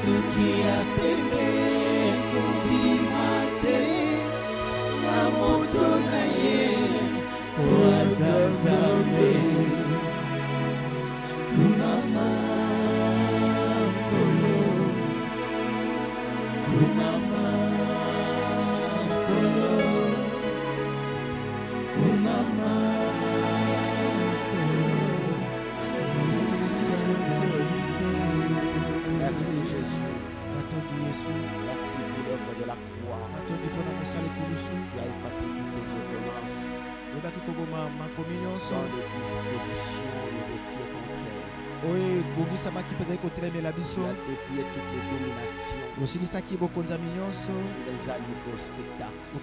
soki apembe kobimate na moto na ye oaza nzambe kumama kolo kumama kolo kumama Merci Jésus. Merci pour l'œuvre de la croix. Tu as effacé toutes les ordonnances. Dans les dispositions, nous étions contraires. Tu as dépouillé toutes les dominations. Tu les as livrées au spectacle. En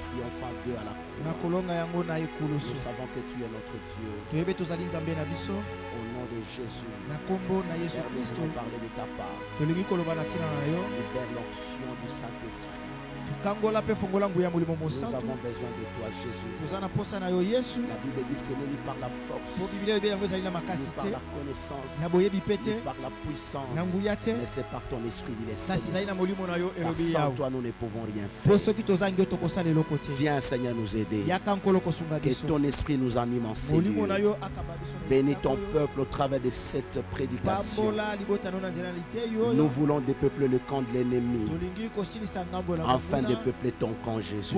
triomphant d'eux à la croix. Nous savons que tu es notre Dieu. Au nom de Jésus. Christ, parler de ta part. Libère l'onction du Saint-Esprit. Nous avons besoin de toi, Jésus. La Bible dit ce n'est ni par la force, ni par la connaissance, ni par la puissance, mais c'est par ton esprit, dit les Seigneur. Car sans toi, nous ne pouvons rien faire. Viens, Seigneur, nous aider. Que ton esprit nous anime en ces lieux. Bénis ton peuple au travers de cette prédication. Nous voulons dépeupler le camp de l'ennemi, afin de peupler ton camp, Jésus.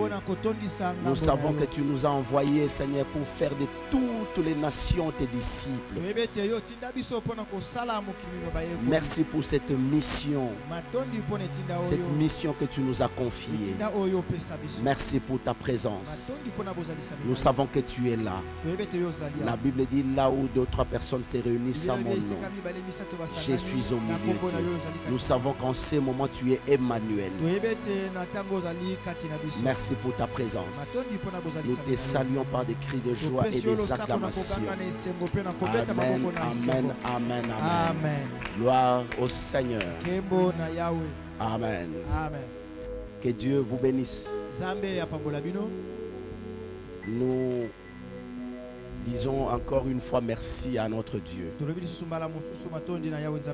Nous savons que tu nous as envoyés, Seigneur, pour faire de toutes les nations tes disciples. Merci pour cette mission que tu nous as confiée. Merci pour ta présence. Nous savons que tu es là. La Bible dit là où deux ou trois personnes se réunissent à mon nom, je suis au milieu d'eux. Nous savons qu'en ce moment tu es Emmanuel. Merci pour ta présence. Nous te saluons par des cris de joie et des acclamations. Amen, amen, amen, amen. Gloire au Seigneur. Amen. Que Dieu vous bénisse. Nous disons encore une fois merci à notre Dieu.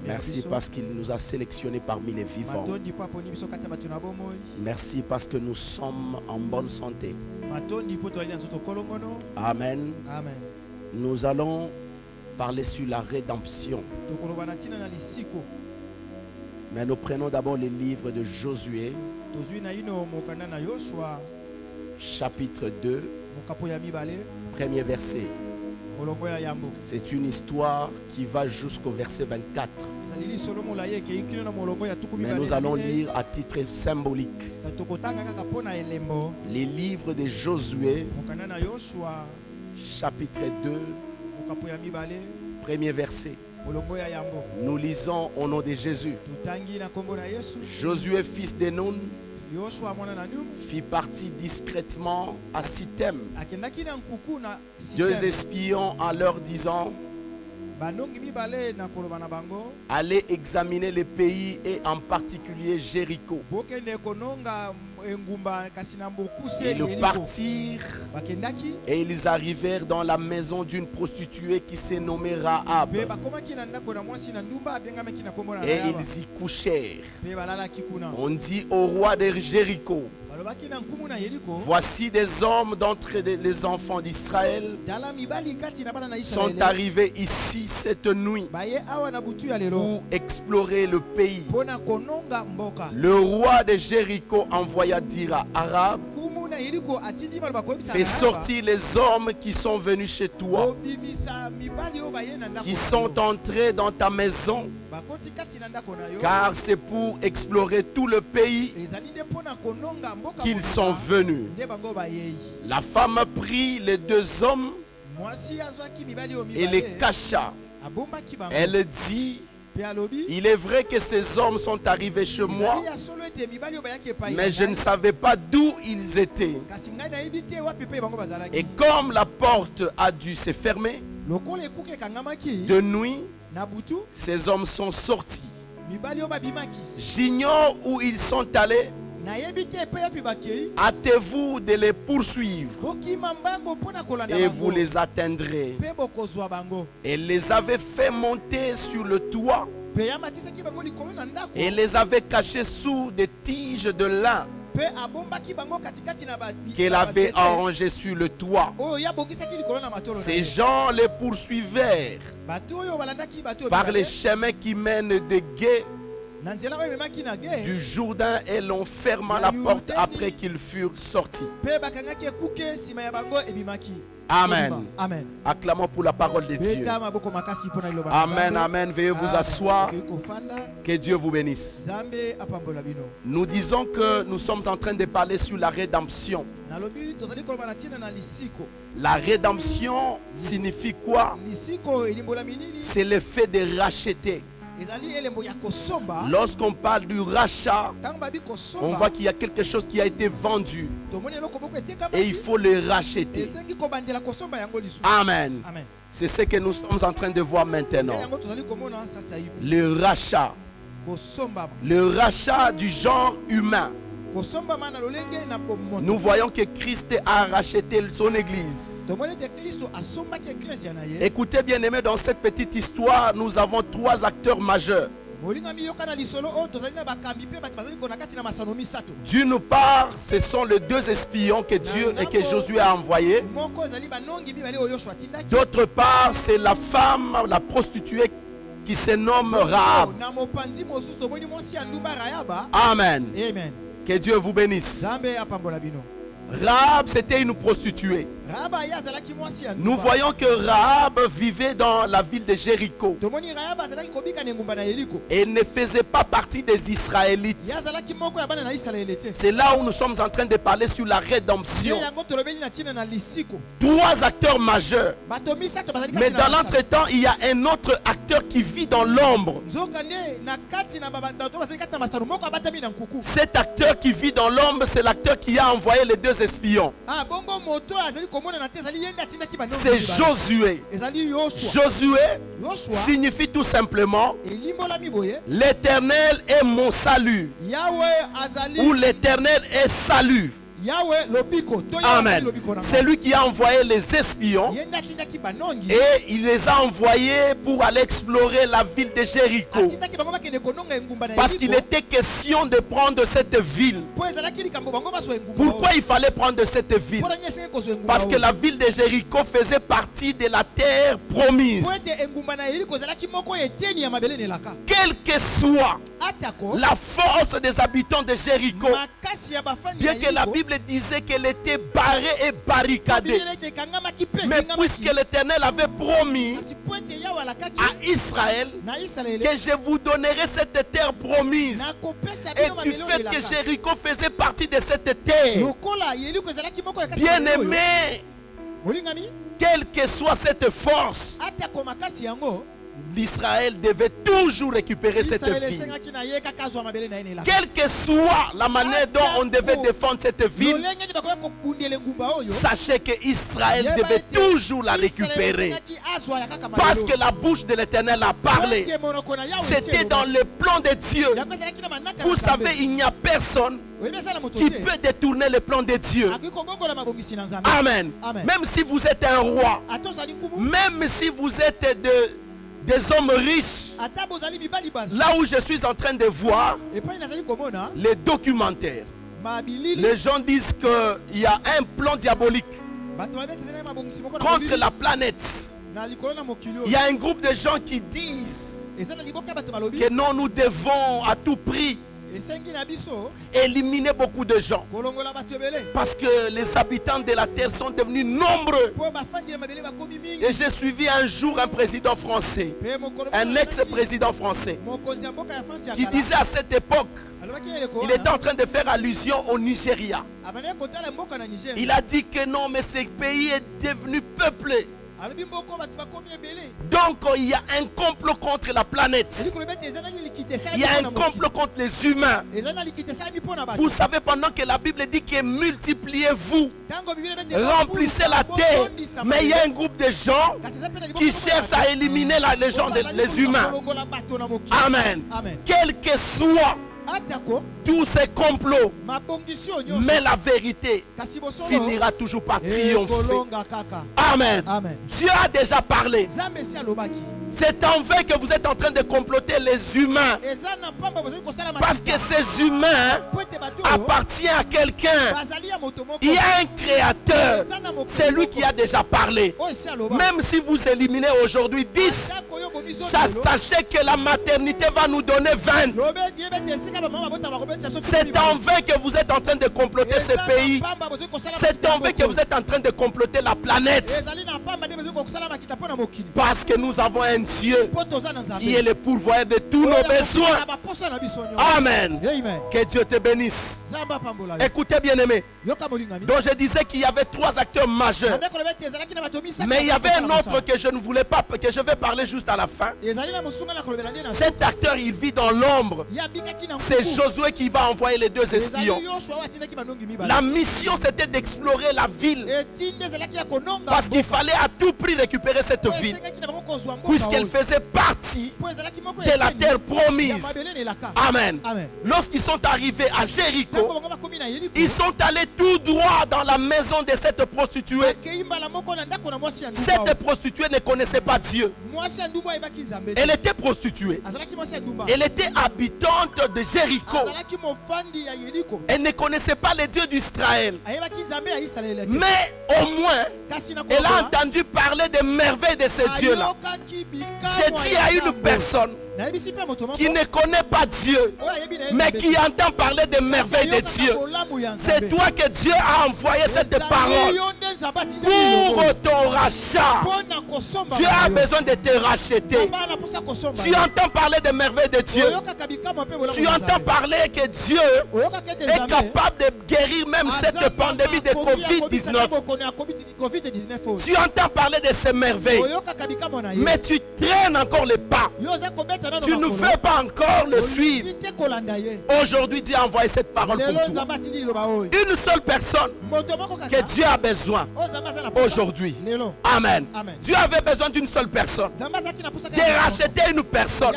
Merci parce qu'il nous a sélectionnés parmi les vivants. Merci parce que nous sommes en bonne santé. Amen. Nous allons parler sur la rédemption. Mais nous prenons d'abord les livres de Josué, chapitre 2, premier verset. C'est une histoire qui va jusqu'au verset 24. Mais nous allons lire à titre symbolique les livres de Josué, chapitre 2, premier verset. Nous lisons au nom de Jésus. Josué, fils de Nun, fit partie discrètement à Sithem. Deux espions en leur disant: allez examiner le pays et en particulier Jéricho. Ils partirent et ils arrivèrent dans la maison d'une prostituée qui se nommait Rahab. Et ils y couchèrent. On dit au roi de Jéricho: voici des hommes d'entre les enfants d'Israël sont arrivés ici cette nuit pour explorer le pays. Le roi de Jéricho envoya dire à Rahab: fais sortir les hommes qui sont venus chez toi, qui sont entrés dans ta maison, car c'est pour explorer tout le pays qu'ils sont venus. La femme prit les deux hommes et les cacha. Elle dit: il est vrai que ces hommes sont arrivés chez moi, mais je ne savais pas d'où ils étaient. Et comme la porte a dû se fermer de nuit, ces hommes sont sortis. J'ignore où ils sont allés. Hâtez-vous de les poursuivre et vous les atteindrez. Elle les avait fait monter sur le toit Pe yamatisaki bango likolo na ndako. et les avait cachés sous des tiges de lin Pe abombaki bango katikati na ba. qu'elle avait arrangées sur le toit. Oh yabongisaki likolo na matolo. Ces gens les poursuivèrent Bato oyo balandaki bato oyo par les mibale. chemins qui mènent des guets Na nzela oyo ememaki na ge. du Jourdain et l'on ferma la porte après qu'ils furent sortis. Pe bakangaki ekuke sima ya bango ebimaki. Amen. Amen. Acclamons pour la parole de Dieu. Beta maboko makasi mpona liloba na Amen, Nzambe. amen. Veuillez vous Amen. asseoir. Okoki kofanda. Que Dieu vous bénisse. Nzambe apambola bino. Nous disons que nous sommes en train de parler sur la rédemption. Nalobi tozali koloba na ntina na lisiko. La rédemption signifie quoi? Lisiko elimbolami nini? C'est le fait de racheter. Ezali elembo ya kosomba. Lorsqu'on parle du rachat, Tango babi on kosomba. voit qu'il y a quelque chose qui a été vendu Tomoni eloko moko etekama. et il faut le racheter. Esengi kobandela kosomba yango lisusu. Amen. Amen. C'est ce que nous sommes en train de voir Nde maintenant. yango tozali komona sasa hivi. Le rachat. Kosomba. Le rachat du genre humain. Kosomba mana lolenge na bomoto. Nous voyons que Christ a racheté son église. Tomoni te Kristo asombaki eklezia na ye. Écoutez bien aimés, dans cette petite histoire, nous avons trois acteurs majeurs. Molinga miyoka na lisolo o tozali na bakambi pe bato bazali kona kati na masano misato. D'une part, ce sont les deux espions que Dieu et que Josué a envoyés. Moko ezali banongi mibale oyo Yoshua atindaki. D'autre part, c'est la femme, la prostituée qui se nomme Rahab. Na mopanzi mosusu tomoni mwasi ya ndumba Rayaba. Amen. Amen. Que Dieu vous bénisse. Nzambe apambola bino. Rahab, c'était une prostituée. Rahaba ye azalaki mwasi ya ndumba. Nous voyons que Rahab vivait dans la ville de Jéricho. Tomoni Rayaba azalaki kobika na engumba na Yeriko. Et ne faisait pas partie des Israélites. Ye azalaki moko ya bana na Israele te. C'est là où nous sommes en train de parler sur la rédemption. Ye yango tolobeli na ntina na lisiko. Trois acteurs majeurs. Bato misato bazali Mais kati dans na l'entretemps, il y a un autre acteur qui vit dans l'ombre. nzoka nde na kati na bato bazali kati na masano moko abatami na nkuku. Cet acteur qui vit dans l'ombre, c'est l'acteur qui a envoyé les deux espions. Ah bongo moto azali komona na te azali yende atindaki banongi. C'est Josué. Ezali Yoshua. Josué Yoshua signifie tout simplement elimbolami boye. l'Éternel est mon salut. Yahweh azali. Ou l'Éternel est salut. Yahweh lobiko. To Yahweh Amen. lobiko na. C'est lui qui a envoyé les espions Yende atindaki banongi. et il les a envoyés pour aller explorer la ville de Jéricho. Atindaki bango bakende kononga engumba na Parce qu'il était question de prendre cette ville. Po ezalaki likambo bango baswa engumba. Pourquoi il fallait prendre cette ville? Pona nyese kozo engumba. Parce que la ville de Jéricho faisait partie de la terre promise. Po ete engumba na Yeriko ezalaki moko eteni ya mabele nelaka. Quelle que soit Atako. la force des habitants de Jéricho, Makasi ya bafandi ya bien que la Yeriko. Bible disait qu'elle était barrée et barricadée, mais puisque l'Éternel avait promis à Israël que je vous donnerai cette terre promise, et du fait que Jéricho faisait partie de cette terre, bien aimé, quelle que soit cette force, l'Israël devait toujours récupérer cette ville. Quelle que soit la manière dont on devait défendre cette ville, sachez que Israël devait toujours la récupérer. Parce que la bouche de l'Éternel a parlé. C'était dans le plan de Dieu. Vous savez, il n'y a personne qui peut détourner le plan de Dieu. Amen. Même si vous êtes un roi, même si vous êtes des hommes riches, là où je suis en train de voir les documentaires, les gens disent qu'il y a un plan diabolique contre la planète. Il y a un groupe de gens qui disent que non, nous devons à tout prix éliminer beaucoup de gens parce que les habitants de la terre sont devenus nombreux. Et j'ai suivi un jour un président français, un ex-président français, qui disait à cette époque, il était en train de faire allusion au Nigeria. Il a dit que non, mais ce pays est devenu peuplé. Donc il y a un complot contre la planète. Il y a un complot contre les humains. Vous savez, pendant que la Bible dit que multipliez-vous, remplissez la terre, mais il y a un groupe de gens qui cherchent à éliminer les humains. Amen. Quel que soit tous ces complots, mais la vérité finira toujours par triompher. Amen. Dieu a déjà parlé. C'est en vain que vous êtes en train de comploter les humains. Parce que ces humains appartiennent à quelqu'un. Il y a un créateur. C'est lui qui a déjà parlé. Même si vous éliminez aujourd'hui 10, sachez que la maternité va nous donner 20. C'est en vain que vous êtes en train de comploter ces pays. C'est en vain que vous êtes en train de comploter la planète. Parce que nous avons un Dieu qui est le pourvoyeur de tous nos besoins. Amen. Que Dieu te bénisse. Écoutez, bien-aimés. Donc je disais qu'il y avait 3 acteurs majeurs. Mais il y avait un autre que je ne voulais pas, que je vais parler juste à la fin. Cet acteur, il vit dans l'ombre. C'est Josué qui va envoyer les 2 espions. La mission, c'était d'explorer la ville. Parce qu'il fallait à tout prix récupérer cette ville. Puisqu'elle faisait partie de la terre promise. Amen. Lorsqu'ils sont arrivés à Jéricho, ils sont allés tout droit dans la maison de cette prostituée. Cette prostituée ne connaissait pas Dieu. Elle était prostituée. Elle était habitante de Jéricho. Elle ne connaissait pas les dieux d'Israël. Mais au moins, elle a entendu parler des merveilles de ces dieux-là. J'ai dit à une personne qui ne connaît pas Dieu, mais qui entend parler des merveilles de Dieu. C'est toi que Dieu a envoyé cette parole pour ton rachat. Dieu a besoin de te racheter. Tu entends parler des merveilles de Dieu. Tu entends parler que Dieu est capable de guérir même cette pandémie de Covid-19. Tu entends parler de ces merveilles, mais tu traînes encore les pas. Tu ne fais pas encore le suivre. Aujourd'hui, Dieu a envoyé cette parole pour toi. Une seule personne que Dieu a besoin aujourd'hui. Amen. Dieu avait besoin d'une seule personne. De racheter une personne.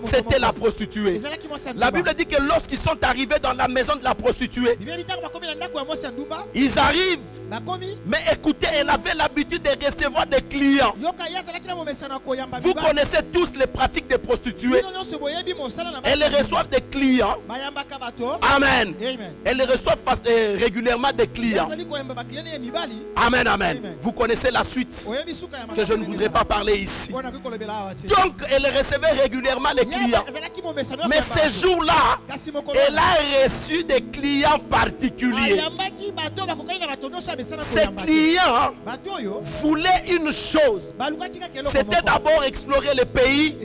C'était la prostituée. La Bible dit que lorsqu'ils sont arrivés dans la maison de la prostituée, ils arrivent. Mais écoutez, elle avait l'habitude de recevoir des clients. Vous connaissez tous les pratiques des prostituées. Elles reçoivent des clients. Amen. Elles reçoivent régulièrement des clients. Amen, amen. Vous connaissez la suite que je ne voudrais pas parler ici. Donc, elle recevait régulièrement les clients. Mais ces jours-là, elle a reçu des clients particuliers. Ces clients voulaient une chose. C'était d'abord explorer le pays.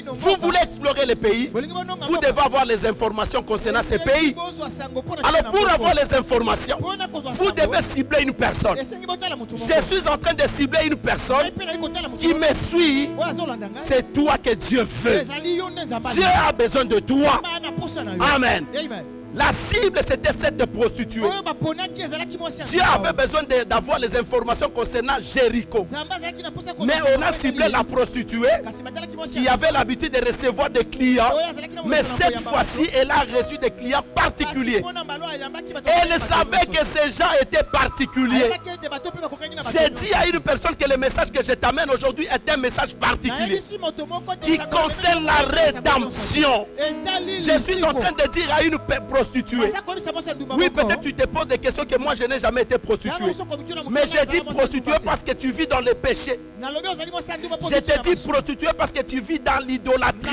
Vous voulez explorer le pays, vous devez avoir les informations concernant ces pays. Alors pour avoir les informations, vous devez cibler une personne. Je suis en train de cibler une personne qui me suit. C'est toi que Dieu veut. Dieu a besoin de toi. Amen. La cible, c'était cette prostituée. Dieu avait besoin d'avoir les informations concernant Jéricho. Mais on a ciblé la prostituée qui avait l'habitude de recevoir des clients. Mais cette fois-ci, elle a reçu des clients particuliers. Elle savait que ces gens étaient particuliers. J'ai dit à une personne que le message que je t'amène aujourd'hui est un message particulier qui concerne la rédemption. Je suis en train de dire à une prostituée. Oui, peut-être tu te poses des questions que moi je n'ai jamais été prostituée. Mais j'ai dit prostituée parce que tu vis dans le péché. Je te dis prostituée parce que tu vis dans l'idolâtrie.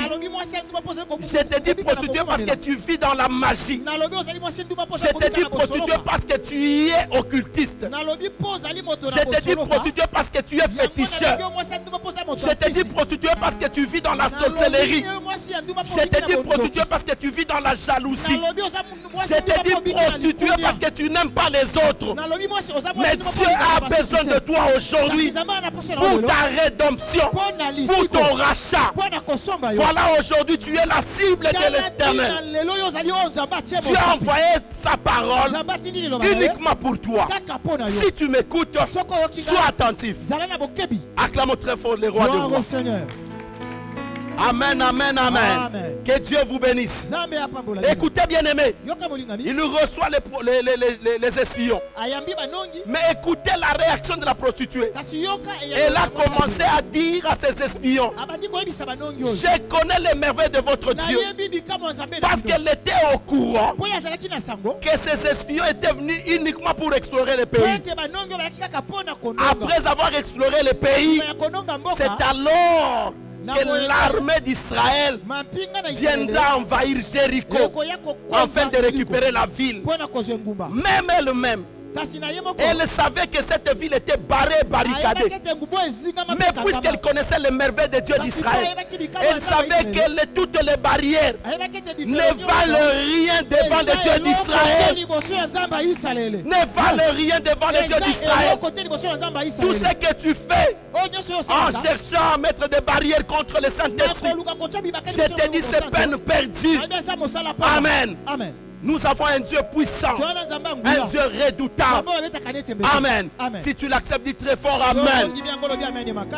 Je te dis prostituée parce que tu vis dans la magie. Je te dis prostituée parce que tu y es occultiste. Je te dis prostituée parce que tu es féticheur. Je te dis prostituée parce que tu vis dans la sorcellerie. Je te dis prostituée parce que tu vis dans la jalousie. Je te dis prostituée parce que tu n'aimes pas les autres. Mais Dieu a besoin de toi aujourd'hui pour ta rédemption, pour ton rachat. Voilà, aujourd'hui tu es la cible de l'Éternel. Dieu a envoyé sa parole uniquement pour toi. Si tu m'écoutes, sois attentif. Acclamons très fort les rois de rois. Amen, amen, amen. Amen. Que Dieu vous bénisse. Nzambe apambola bino. Écoutez, bien-aimés. Yoka molingami. Il reçoit les espions. Ayambi banongi. Mais écoutez la réaction de la prostituée. Kasi yoka Elle a commencé à dire à ses espions, abandi koyebisa banongi oyo. je connais les merveilles de votre Dieu. Nayebi bikamwa Nzambe na Parce bino. qu'elle était au courant Po yazalaki na sango. que ces espions étaient venus uniquement pour explorer le Po pays. ete banongi bayaki kaka pona kononga. Après avoir exploré le pays, Ya kononga mboka. c'est alors que l'armée d'Israël Mampinga na viendra envahir Jéricho afin de récupérer la ville. Pona kozwe ngumba. Même elle-même, Kasi na ye moko. elle savait que cette ville était barrée, barricadée. Ayebaki ete ngubo ezingama Mais puisqu'elle connaissait les merveilles de Dieu d'Israël, elle savait que toutes les barrières ne valent rien devant le Dieu d'Israël. Ne valent rien devant le Dieu d'Israël. Tout ce que tu fais en cherchant à mettre des barrières contre le Saint-Esprit, je te dis c'est peine perdue. Amen. Amen. Nous avons un Dieu puissant, un Dieu redoutable. Amen. Si tu l'acceptes, dis très fort Amen.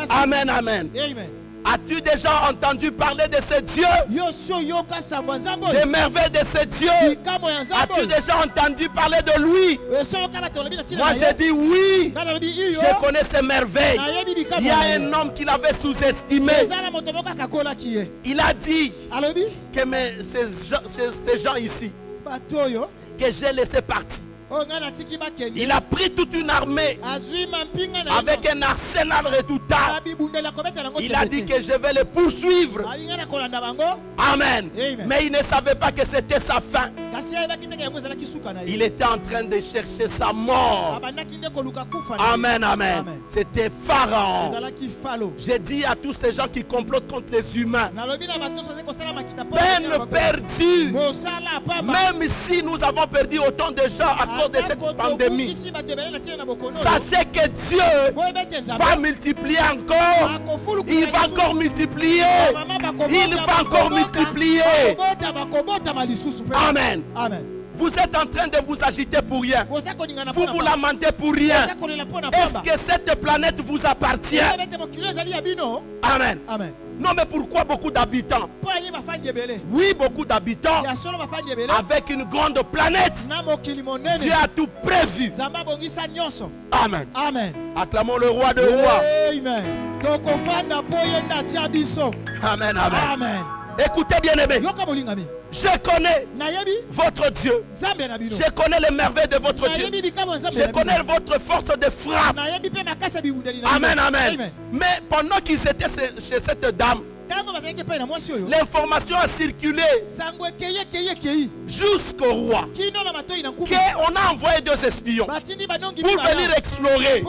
Amen, amen. As-tu déjà entendu parler de ce Dieu? Des merveilles de ce Dieu? As-tu déjà entendu parler de lui? Moi j'ai dit oui. Je connais ces merveilles. Il y a un homme qui l'avait sous-estimé. Il a dit que ces gens ici que j'ai laissé partir, il a pris toute une armée avec un arsenal redoutable. Il a dit que je vais le poursuivre. Amen. Mais il ne savait pas que c'était sa fin. Il était en train de chercher sa mort. Amen, amen. C'était Pharaon. J'ai dit à tous ces gens qui complotent contre les humains, peine perdue. Même si nous avons perdu autant de gens à cause de cette pandémie, sachez que Dieu va multiplier encore. Il va encore multiplier. Il va encore multiplier. Amen. Vous êtes en train de vous agiter pour rien. Vous vous lamentez pour rien. Est-ce que cette planète vous appartient? Amen. Non, mais pourquoi beaucoup d'habitants? Oui, beaucoup d'habitants avec une grande planète. Dieu a tout prévu. Amen. Acclamons le roi de rois. Amen, amen. Écoutez, bien-aimés, je connais votre Dieu. Je connais les merveilles de votre Dieu. Je connais votre force de frappe. Amen, amen. Mais pendant qu'ils étaient chez cette dame, l'information a circulé jusqu'au roi qu'on a envoyé 2 espions pour venir explorer.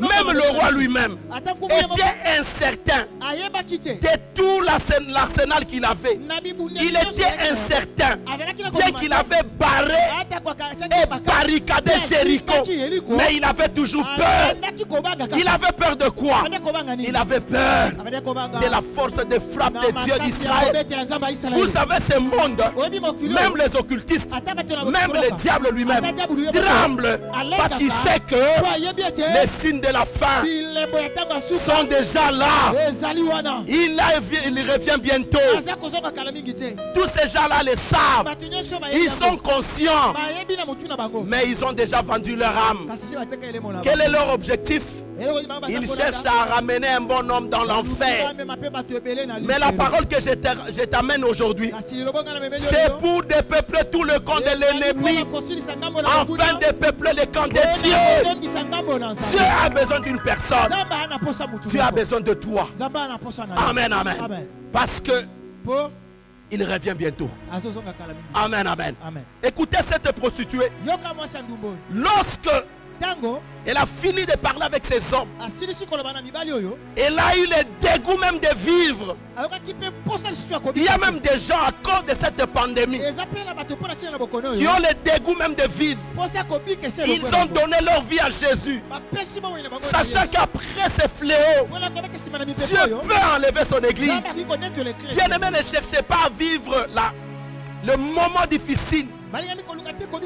Même le roi lui-même était incertain de tout l'arsenal qu'il avait. Il était incertain, bien qu'il avait barré et barricadé Jéricho, mais il avait toujours peur. Il avait peur de quoi? Il avait peur de la force de frappe de Dieu d'Israël. Vous savez, ce monde, même les occultistes, même le diable lui-même tremble parce qu'il sait que les signes de la fin sont déjà là. Il revient bientôt. Tous ces gens-là le savent. Ils sont conscients, mais ils ont déjà vendu leur âme. Quel est leur objectif? Ils cherchent à ramener un bon homme dans l'enfer. Mais la parole que je t'amène aujourd'hui, c'est pour dépeupler tout le camp de l'ennemi, afin de peupler le camp de Dieu. Dieu a besoin d'une personne. Dieu a besoin de toi. Amen, amen. Parce que il revient bientôt. Amen, amen. Écoutez cette prostituée. Lorsque elle a fini de parler avec ses hommes, elle a eu le dégoût même de vivre. Il y a même des gens à cause de cette pandémie qui ont le dégoût même de vivre. Ils ont donné leur vie à Jésus, sachant qu'après ce fléau, Dieu peut enlever son église. Bien-aimés, ne cherchez pas à vivre le moment difficile,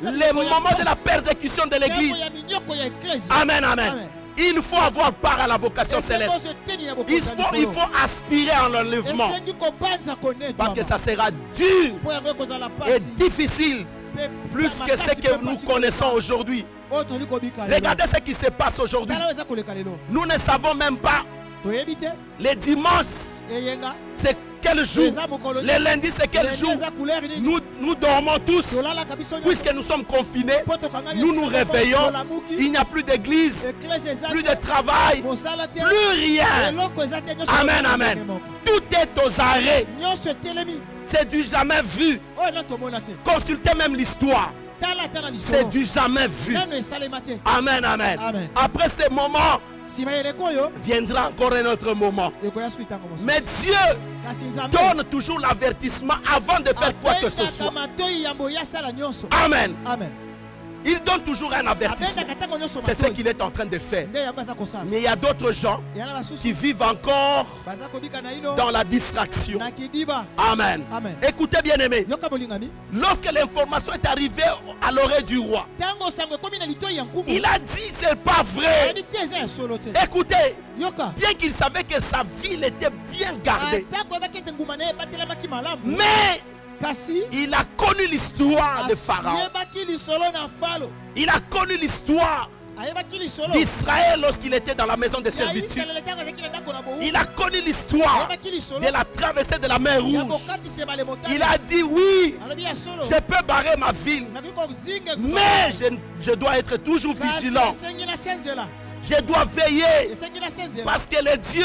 les moments de la persécution de l'église. Amen, amen. Il faut avoir part à la vocation céleste. Il faut aspirer à l'enlèvement. Parce que ça sera dur et difficile plus que ce que nous connaissons aujourd'hui. Regardez ce qui se passe aujourd'hui. Nous ne savons même pas les dimanches, c'est quel jour. Les lundis, c'est quel jour. Nous dormons tous. Puisque nous sommes confinés, nous nous réveillons. Il n'y a plus d'église, plus de travail, plus rien. Amen, amen. Tout est aux arrêts. C'est du jamais vu. Consultez même l'histoire. C'est du jamais vu. Amen, amen. Après ce moment, viendra encore un autre moment. Mais Dieu donne toujours l'avertissement avant de faire quoi que ce soit. Amen. Il donne toujours un avertissement. C'est ce qu'il est en train de faire. Mais il y a d'autres gens qui vivent encore dans la distraction. Amen. Écoutez bien aimé. Lorsque l'information est arrivée à l'oreille du roi, il a dit c'est pas vrai. Écoutez, bien qu'il savait que sa ville était bien gardée, mais il a connu l'histoire de Pharaon. Il a connu l'histoire d'Israël lorsqu'il était dans la maison de servitude. Il a connu l'histoire de la traversée de la mer Rouge. Il a dit oui, je peux barrer ma ville, mais je dois être toujours vigilant. Je dois veiller parce que le Dieu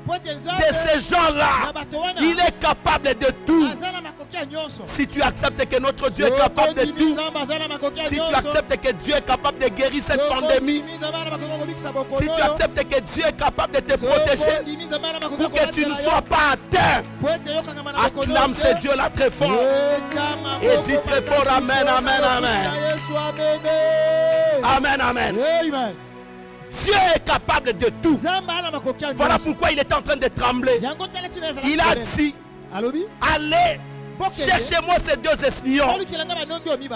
de ces gens-là, il est capable de tout. Si tu acceptes que notre Dieu est capable de tout, si tu acceptes que Dieu est capable de guérir cette pandémie, si tu acceptes que Dieu est capable de te protéger pour que tu ne sois pas atteint, acclame ce Dieu-là très fort et dis très fort amen, amen, amen. Amen, amen. Dieu est capable de tout. Voilà pourquoi il est en train de trembler. Il a dit, allez, cherchez-moi ces deux espions.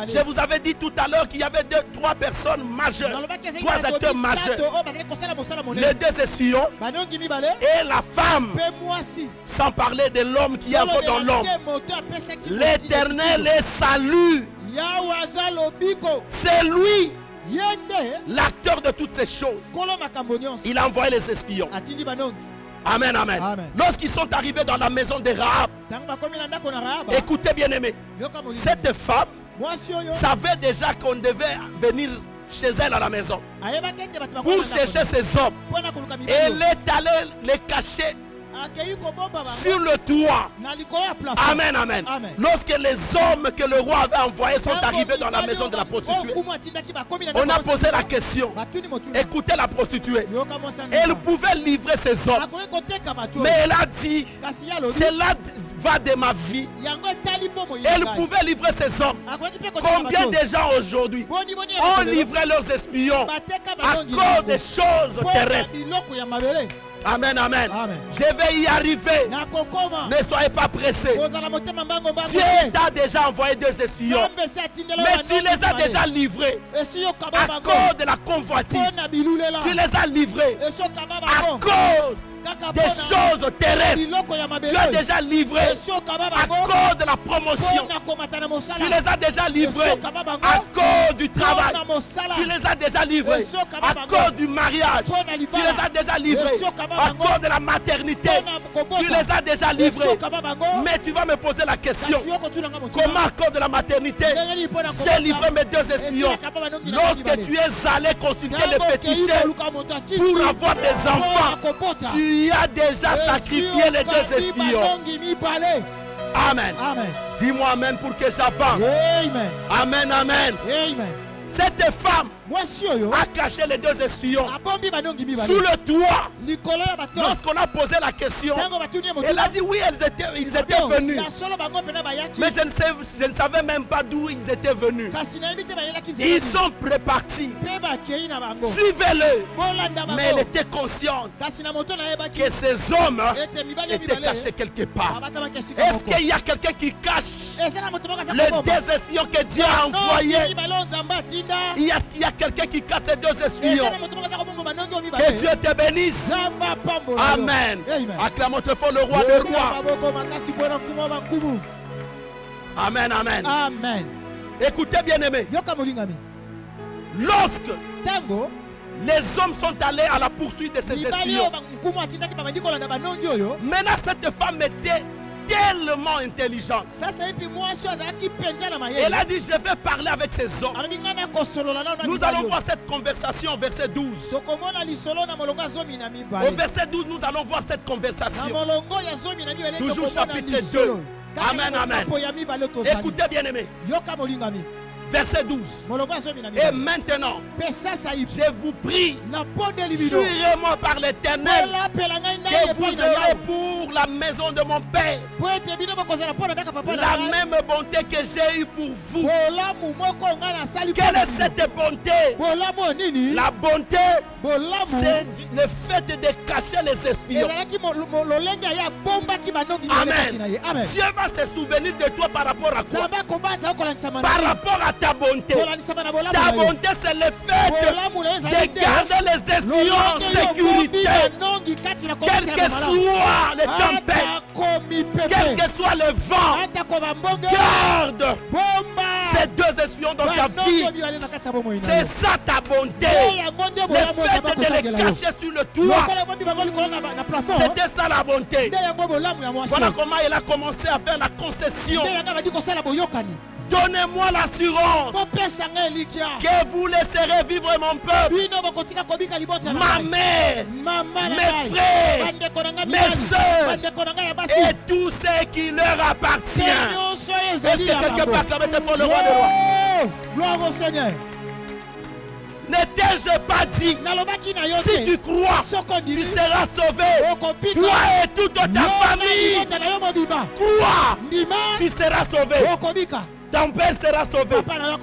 Je vous avais dit tout à l'heure qu'il y avait trois personnes majeures, trois acteurs majeurs. Les deux espions et la femme, sans parler de l'homme qui est encore dans l'homme. L'Éternel les salue. C'est lui, l'acteur de toutes ces choses. Il a envoyé les espions. Amen, amen. Lorsqu'ils sont arrivés dans la maison de Rahab, écoutez bien aimé, cette femme savait déjà qu'on devait venir chez elle à la maison pour chercher ces hommes. Elle est allée les cacher sur le toit. Amen, amen. Lorsque les hommes que le roi avait envoyés sont arrivés dans la maison de la prostituée, on a posé la question. Écoutez la prostituée. Elle pouvait livrer ces hommes, mais elle a dit, cela va de ma vie. Elle pouvait livrer ces hommes. Combien de gens aujourd'hui ont livré leurs espions à cause des choses terrestres? Amen, amen. Je vais y arriver. Ne soyez pas pressés. Dieu t'a déjà envoyé deux espions, mais tu les as déjà livrés à cause de la convoitise. Tu les as livrés à cause des choses terrestres. Tu as déjà livré à cause de la promotion. Tu les as déjà livrés à cause du travail. Tu les as déjà livrés à cause du mariage. Tu les as déjà livrés à cause de la maternité. Tu les as déjà livrés. Mais tu vas me poser la question, comment à cause de la maternité j'ai livré mes deux espions? Lorsque tu es allé consulter les féticheurs pour avoir des enfants, tu as déjà sacrifié les deux espions. Amen. Dis-moi amen pour que j'avance. Amen, amen. Cette femme a caché les deux espions sous le toit. Lorsqu'on a posé la question, elle a dit oui, ils étaient venus. Mais je ne savais même pas d'où ils étaient venus. Ils sont prépartis. Suivez-le. Mais elle était consciente que ces hommes étaient cachés quelque part. Est-ce qu'il y a quelqu'un qui cache les deux espions que Dieu a envoyés Il y a quelqu'un qui casse les 2 essuie-ons. Que Dieu te bénisse. Amen. Acclamons très fort le roi des rois. Amen, amen. Amen. Écoutez bien aimé. Lorsque les hommes sont allés à la poursuite de ces essuie-ons, maintenant cette femme était tellement intelligente. Elle a dit, je vais parler avec ces hommes. Nous allons voir cette conversation au verset 12. Au verset 12, nous allons voir cette conversation. Toujours chapitre 2. Amen, amen. Écoutez bien aimé. Verset 12. Et maintenant, je vous prie, jurez-moi par l'Éternel que vous aurez pour la maison de mon Père la même bonté que j'ai eue pour vous. Quelle est cette bonté? La bonté, c'est le fait de cacher les espions. Amen. Dieu va se souvenir de toi par rapport à quoi? Par rapport à ta bonté. Ta bonté, c'est le fait de garder les espions en sécurité. Quel que soit le tempête, quel que soit le vent, garde ces 2 espions dans ta vie. C'est ça ta bonté. Le fait de les cacher sur le toit, c'était ça la bonté. Voilà comment il a commencé à faire la concession. Donnez-moi l'assurance que vous laisserez vivre mon peuple, ma mère, mes frères, mes soeurs et tout ce qui leur appartient. Est-ce que quelqu'un peut acclamer très fort le roi des rois? Gloire au Seigneur. N'étais-je pas dit, si tu crois, tu seras sauvé, toi et toute ta famille. Crois, tu seras sauvé. Ton père sera sauvé,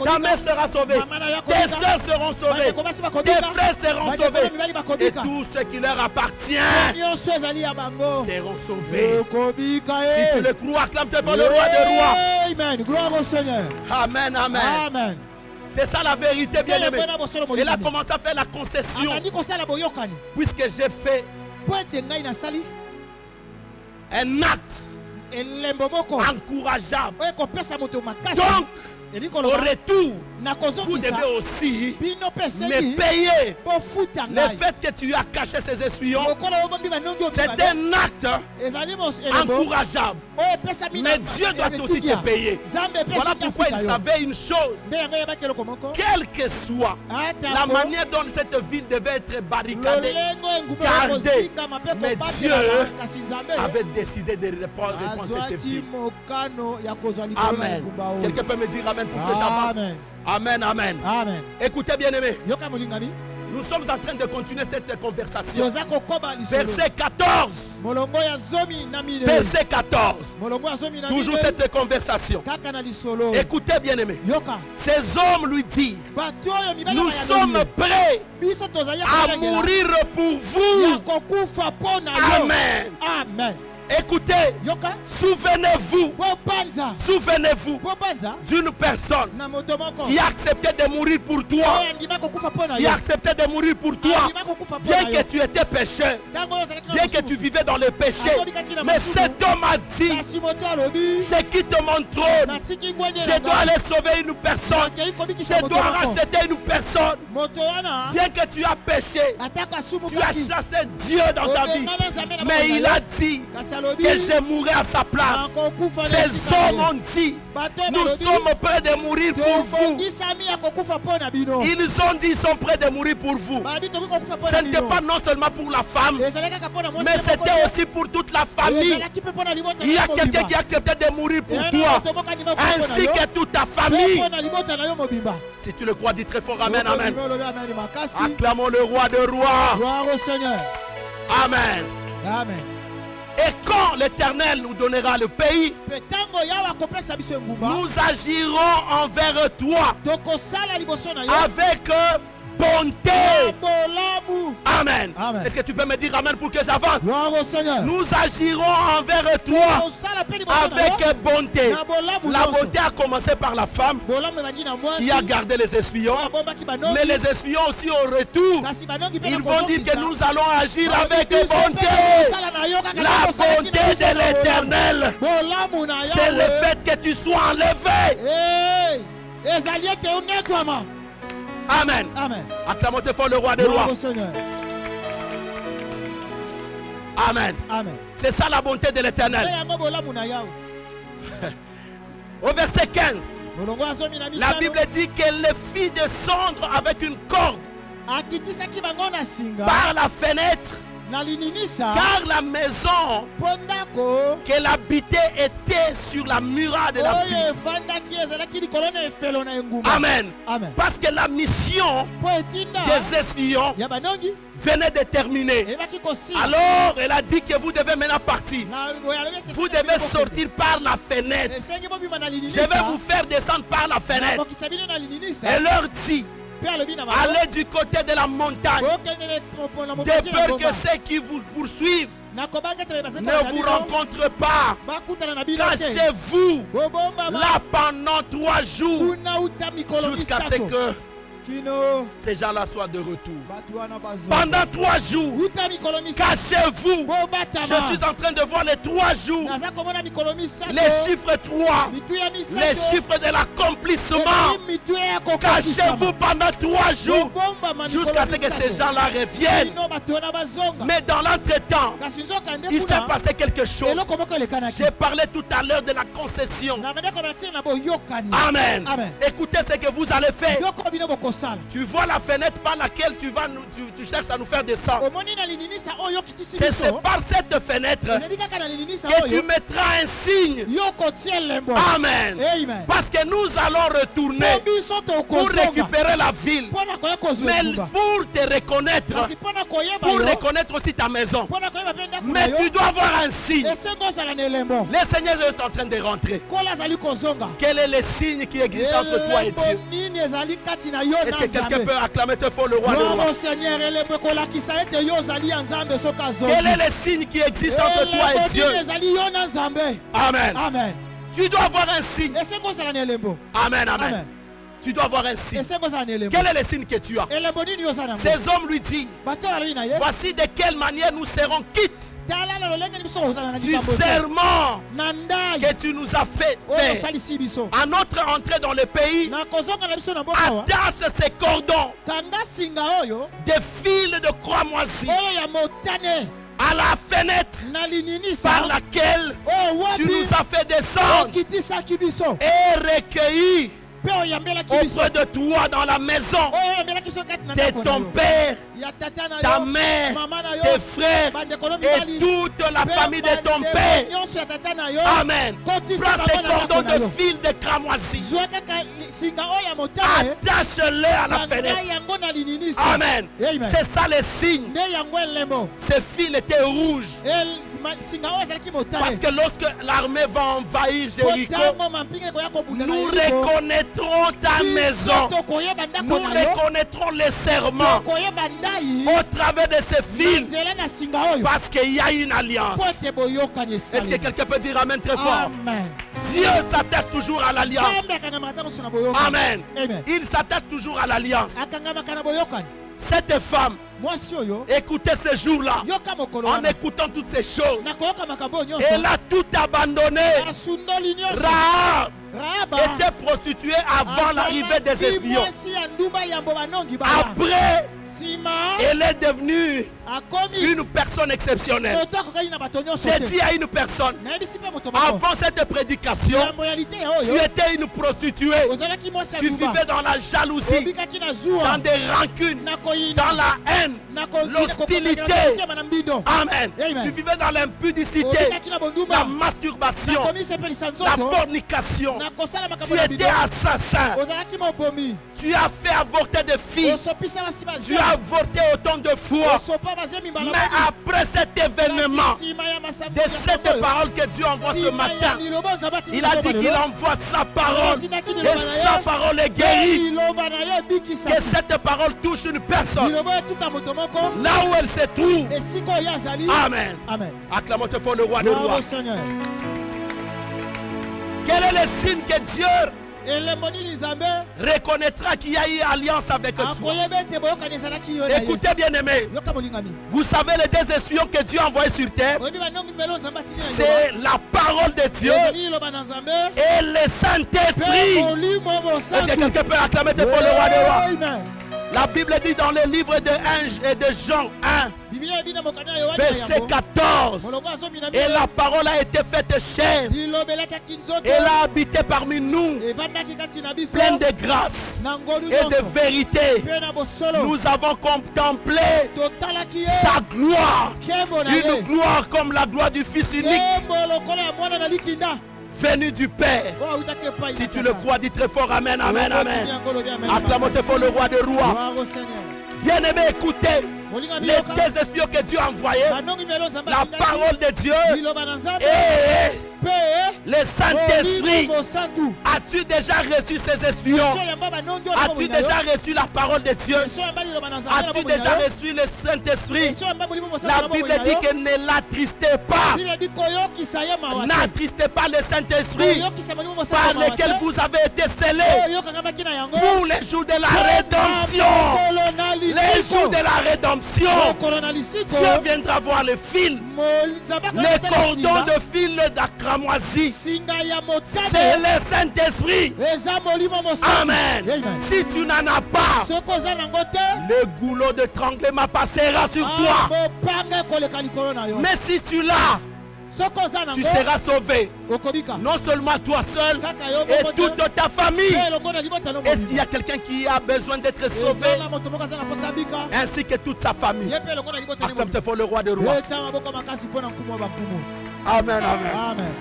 ta mère sera sauvée, tes soeurs seront sauvées, tes frères seront sauvés, et tout ce qui leur appartient seront sauvés. Si tu le crois, acclame-toi pour le roi des rois. Amen. Gloire au Seigneur. Amen, amen. Amen. C'est ça la vérité, bien aimé. Il a commencé à faire la concession. Puisque j'ai fait un acte encourageable. Donc, au retour, vous devez aussi me payer le fait que tu as caché ces essuie-ons. C'est un acte encourageable. Mais Dieu doit aussi te payer. Voilà pourquoi il savait une chose. Quelle que soit la manière dont cette ville devait être barricadée, gardée, mais Dieu avait décidé de répondre cette ville. Amen. Quelqu'un peut me dire amen pour que j'avance? Amen, amen. Amen. Écoutez bien aimé. Nous sommes en train de continuer cette conversation. Verset 14. Verset 14. Toujours cette conversation. Écoutez bien aimé. Ces hommes lui disent, nous sommes prêts à mourir pour vous. Amen. Amen. Écoutez, souvenez-vous d'une personne qui a accepté de mourir pour toi, qui a accepté de mourir pour toi, bien que tu étais pécheur, bien que tu vivais dans le péché. Mais cet homme a dit, je quitte mon trône, je dois aller sauver une personne, je dois racheter une personne. Bien que tu as péché, tu as chassé Dieu dans ta vie, mais il a dit que je mourrai à sa place. Ces hommes ont dit, nous sommes prêts de mourir pour vous. Ils ont dit, ils sont prêts de mourir pour vous. Ce n'était pas non seulement pour la femme, mais c'était aussi pour toute la famille. Il y a quelqu'un qui a accepté de mourir pour toi, ainsi que toute ta famille. Si tu le crois, dis très fort amen, amen. Acclamons le roi des rois. Gloire au Seigneur. Amen. Amen. Et quand l'Éternel nous donnera le pays, nous agirons envers toi avec bonté. Amen. Est-ce que tu peux me dire amen pour que j'avance? Gloire au Seigneur. Nous agirons envers toi avec bonté. La bonté a commencé par la femme qui a gardé les espions. Mais les espions aussi au retour, ils vont dire que nous allons agir avec bonté. La bonté de l'Éternel, c'est le fait que tu sois enlevé. Amen. Acclamons fort le roi des rois. Amen. C'est ça la bonté de l'Éternel. Au verset 15, la Bible dit qu'elle les fit descendre avec une corde par la fenêtre, car la maison qu'elle habitait était sur la muraille de la ville. Amen. Parce que la mission des espions venait de terminer. Alors elle a dit que vous devez maintenant partir. Vous devez sortir par la fenêtre. Je vais vous faire descendre par la fenêtre. Elle leur dit: allez du côté de la montagne, de peur que ceux qui vous poursuivent ne vous rencontrent pas. Cachez-vous là pendant 3 jours jusqu'à ce que ces gens-là soient de retour. Pendant 3 jours, cachez-vous. Je suis en train de voir les 3 jours. Les chiffres 3, les chiffres de l'accomplissement. Cachez-vous pendant 3 jours jusqu'à ce que ces gens-là reviennent. Mais dans l'entretemps, il s'est passé quelque chose. J'ai parlé tout à l'heure de la concession. Amen. Écoutez ce que vous allez faire. Tu vois la fenêtre par laquelle tu cherches à nous faire descendre. C'est par cette fenêtre que tu mettras un signe. Amen. Parce que nous allons retourner pour récupérer la ville. Mais pour te reconnaître, pour reconnaître aussi ta maison. Mais tu dois avoir un signe. Le Seigneur est en train de rentrer. Quel est le signe qui existe entre toi et Dieu? Est-ce que quelqu'un peut acclamer très fort le roi des rois? Quel est le signe qui existe entre toi et Dieu? Amen. Tu dois avoir un signe. Amen. Tu dois avoir un signe. Quel est le signe que tu as? Ces hommes lui disent: voici de quelle manière nous serons quittes du serment que tu nous as fait faire. À notre entrée dans le pays, attache ces cordons des fils de croix moisis à la fenêtre par laquelle tu nous as fait descendre et recueillir auprès de toi dans la maison de ton père, ta mère, tes frères et toute la famille de ton père. Amen. Prends ces cordons de fil de cramoisi, attache-les à la fenêtre. Amen. C'est ça le signe. Ces fils étaient rouges parce que lorsque l'armée va envahir Jéricho, nous reconnaîtrons ta maison. Nous reconnaîtrons les serments au travers de ces fils, parce qu'il y a une alliance. Est-ce que quelqu'un peut dire amen très fort? Dieu s'attache toujours à l'alliance. Amen. Il s'attache toujours à l'alliance. Cette femme écoutez ce jour-là, en écoutant toutes ces choses, elle a tout abandonné. Rahab était prostituée avant l'arrivée des espions. Après, elle est devenue une personne exceptionnelle. J'ai dit à une personne, avant cette prédication, tu étais une prostituée. Tu vivais dans la jalousie, dans des rancunes, dans la haine, l'hostilité. Amen. Tu vivais dans l'impudicité, la masturbation, la fornication. Tu étais assassin. Tu as fait avorter des filles. Tu as avorté autant de fois. Mais après cet événement, de cette parole que Dieu envoie ce matin, il a dit qu'il envoie sa parole. Et sa parole est guérie. Que cette parole touche une personne là où elle se trouve. Amen. Acclamons fort le roi des rois. Quel est le signe que Dieu reconnaîtra qu'il y a eu alliance avec toi? Écoutez bien aimé, vous savez les deux espions que Dieu a envoyés sur terre, c'est la parole de Dieu et le Saint-Esprit. Est-ce que quelqu'un peut acclamer tes fois le roi des rois? La Bible dit dans le livre de 1 et de Jean 1, verset 14, et la parole a été faite chair, elle a habité parmi nous, pleine de grâce et de vérité. Nous avons contemplé sa gloire, une gloire comme la gloire du Fils unique, venu du Père. Si tu le crois, dis très fort amen, amen, amen. Acclamons très fort le roi des rois. Bien-aimé, écoutez les deux espions que Dieu a envoyés, la parole de Dieu et le Saint-Esprit. As-tu déjà reçu ces espions? As-tu déjà reçu la parole de Dieu? As-tu déjà reçu le Saint-Esprit? La Bible dit que ne l'attristez pas. N'attristez pas le Saint-Esprit par lequel vous avez été scellés pour les jours de la rédemption. Les jours de la rédemption. Dieu viendra voir le fil, les cordons de fil d'acramoisie. C'est le Saint-Esprit. Amen. Si tu n'en as pas, le goulot d'étranglement passera sur toi. Mais si tu l'as, tu seras sauvé. Non seulement toi seul et toute ta famille. Est-ce qu'il y a quelqu'un qui a besoin d'être sauvé? Ainsi que toute sa famille. Acclame fort le roi des rois. Amen, amen.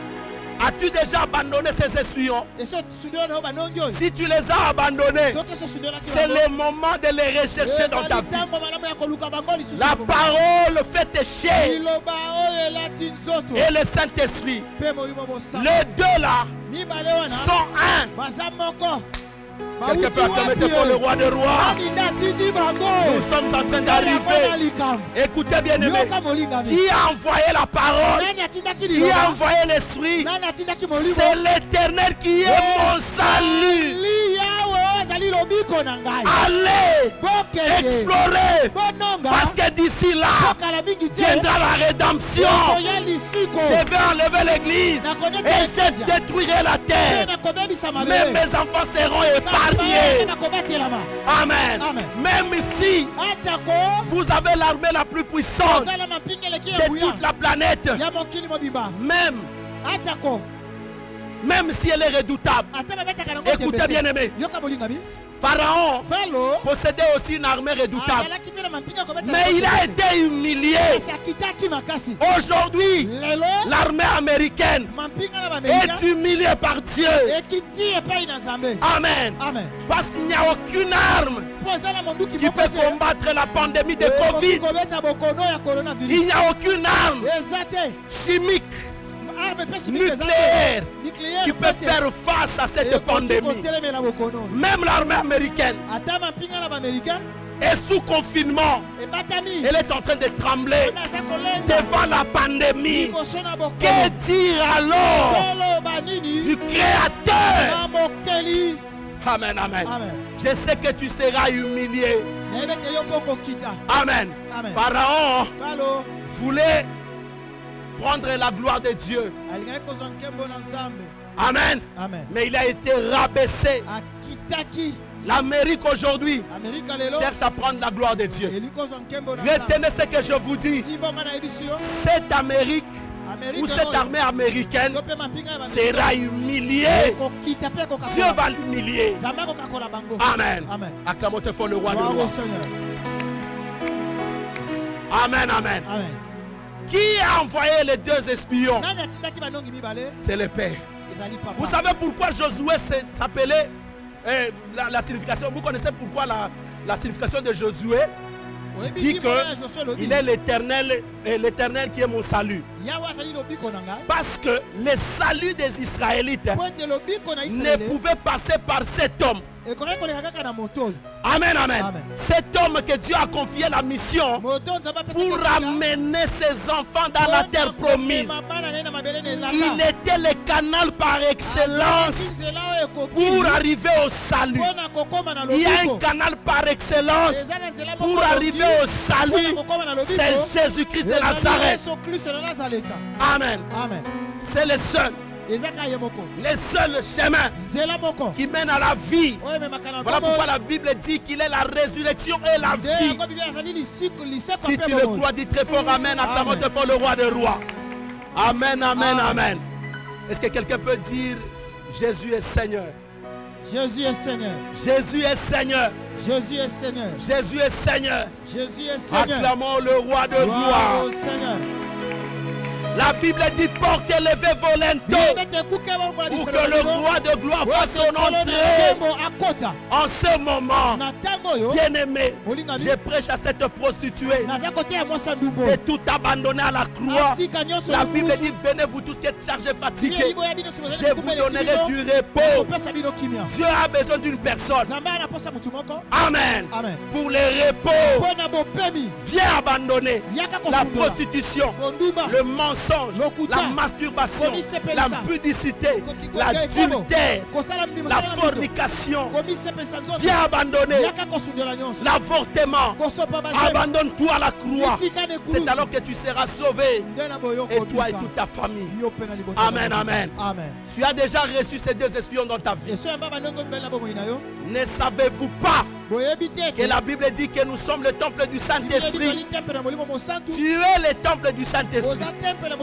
As-tu déjà abandonné ces espions? Si tu les as abandonnés, c'est le moment de les rechercher dans ta vie. La parole fait chair et le Saint-Esprit. Les deux là sont un. Quelqu'un peut acclamer fort le roi des rois. Nous sommes en train d'arriver. Écoutez bien aimé, qui a envoyé la parole, qui a envoyé l'Esprit? C'est l'Éternel qui est mon salut. Allez explorer, parce que d'ici là viendra la rédemption. Je vais enlever l'église et je détruirai la terre, mais mes enfants seront épargnés. Amen. Même ici vous avez l'armée la plus puissante de toute la planète, même si elle est redoutable. Écoutez bien aimé, Pharaon possédait aussi une armée redoutable, mais il a été humilié. Aujourd'hui, l'armée américaine est humiliée par Dieu. Amen. Parce qu'il n'y a aucune arme qui peut combattre la pandémie de Covid. Il n'y a aucune arme chimique, nucléaire, qui peut faire face à cette pandémie. Même l'armée américaine est sous confinement. Elle est en train de trembler devant la pandémie. Que dire alors du Créateur? Amen, amen. Je sais que tu seras humilié. Amen. Pharaon voulait prendre la gloire de Dieu. Amen. Mais il a été rabaissé. L'Amérique aujourd'hui cherche à prendre la gloire de Dieu. Retenez ce que je vous dis. Cette Amérique ou cette armée américaine sera humiliée. Dieu va l'humilier. Amen. Acclamons fort le roi des rois. Amen, amen. Qui a envoyé les deux espions? C'est le Père. Vous savez pourquoi Josué s'appelait la signification? Vous connaissez pourquoi la signification de Josué? Dit qu'il est l'Éternel, l'Éternel qui est mon salut. Parce que le salut des Israélites ne pouvait passer par cet homme. Amen, amen. Cet homme que Dieu a confié la mission pour ramener ses enfants dans la terre promise. Il était le canal par excellence pour arriver au salut. Il y a un canal par excellence pour arriver au salut. C'est Jésus-Christ de Nazareth. Amen. C'est le seul. Le seul chemin qui mène à la vie. Voilà pourquoi la Bible dit qu'il est la résurrection et la vie. Si tu le crois, dis très fort Amen. Acclamons très fort le roi des rois. Amen, amen, amen. Est-ce que quelqu'un peut dire Jésus est Seigneur? Jésus est Seigneur. Jésus est Seigneur. Jésus est Seigneur. Jésus est Seigneur. Jésus est Seigneur. Acclamons le roi de gloire. La Bible dit portez levé vos linteaux pour que le roi de gloire fasse son entrée en ce moment. Bien-aimé, je prêche à cette prostituée de tout abandonner à la croix. La Bible dit venez vous tous qui êtes chargés, fatigués, je vous donnerai du repos. Dieu a besoin d'une personne. Amen. Pour le repos, viens abandonner la prostitution, le mensonge, la masturbation, l'impudicité, l'adultère, la fornication. Viens abandonner l'avortement. Abandonne-toi à la croix. C'est alors que tu seras sauvé, et toi et toute ta famille. Amen, amen. Tu as déjà reçu ces deux espions dans ta vie. Ne savez-vous pas que la Bible dit que nous sommes le temple du Saint-Esprit? Tu es le temple du Saint-Esprit,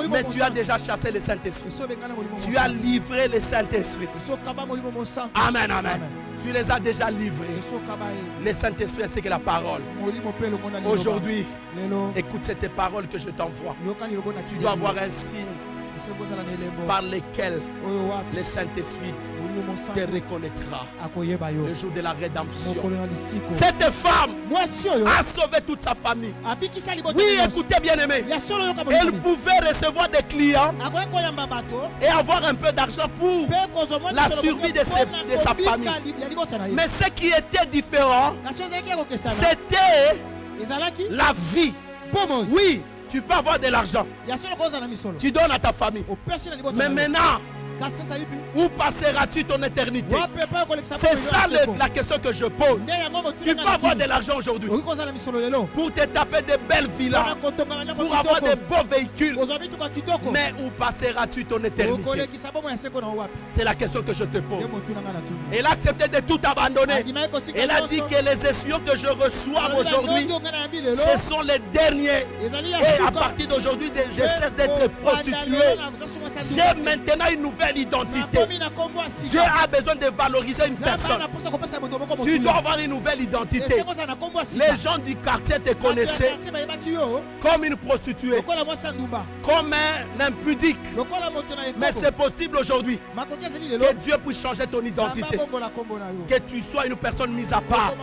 mais tu as déjà chassé le Saint-Esprit. Tu as livré le Saint-Esprit. Amen, amen. Tu les as déjà livrés. Le Saint-Esprit ainsi que la parole. Aujourd'hui, écoute cette parole que je t'envoie. Tu dois avoir un signe par lequel le Saint-Esprit te reconnaîtra le jour de la rédemption. Cette femme a sauvé toute sa famille. Oui, écoutez bien aimé, elle pouvait recevoir des clients et avoir un peu d'argent pour la survie de sa famille. Mais ce qui était différent, c'était la vie. Oui, tu peux avoir de l'argent, tu donnes à ta famille, mais maintenant, où passeras-tu ton éternité? C'est ça la question que je pose. Tu peux avoir de l'argent aujourd'hui pour te taper de belles villas, pour avoir de beaux véhicules, mais où passeras-tu ton éternité? C'est la question que je te pose. Elle a accepté de tout abandonner. Elle a dit que les espions que je reçois aujourd'hui, ce sont les derniers. Et à partir d'aujourd'hui, je cesse d'être prostituée. J'ai maintenant une nouvelle identité. Dieu a besoin de valoriser une personne. Tu dois avoir une nouvelle identité. Les gens du quartier te connaissaient comme une prostituée, comme un impudique. Mais c'est possible aujourd'hui que Dieu puisse changer ton identité, que tu sois une personne mise à part,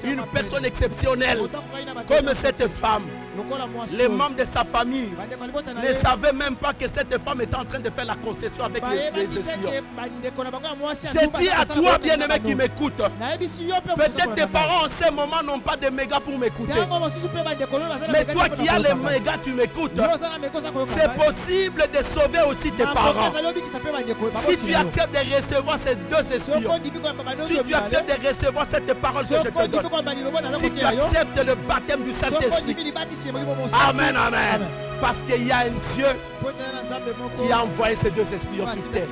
une personne exceptionnelle comme cette femme. Les membres de sa famille ne savaient même pas que cette femme était en train de faire la concession avec les espions. Je dis à toi, bien-aimé qui m'écoute, peut-être tes parents en ce moment n'ont pas de mégas pour m'écouter, mais toi qui as les mégas, tu m'écoutes. C'est possible de sauver aussi tes parents. Si tu acceptes de recevoir ces deux espions, si tu acceptes de recevoir cette parole que je te donne, si tu acceptes le baptême du Saint-Esprit, amen, amen. Parce qu'il y a un Dieu qui a envoyé ces deux espions sur terre.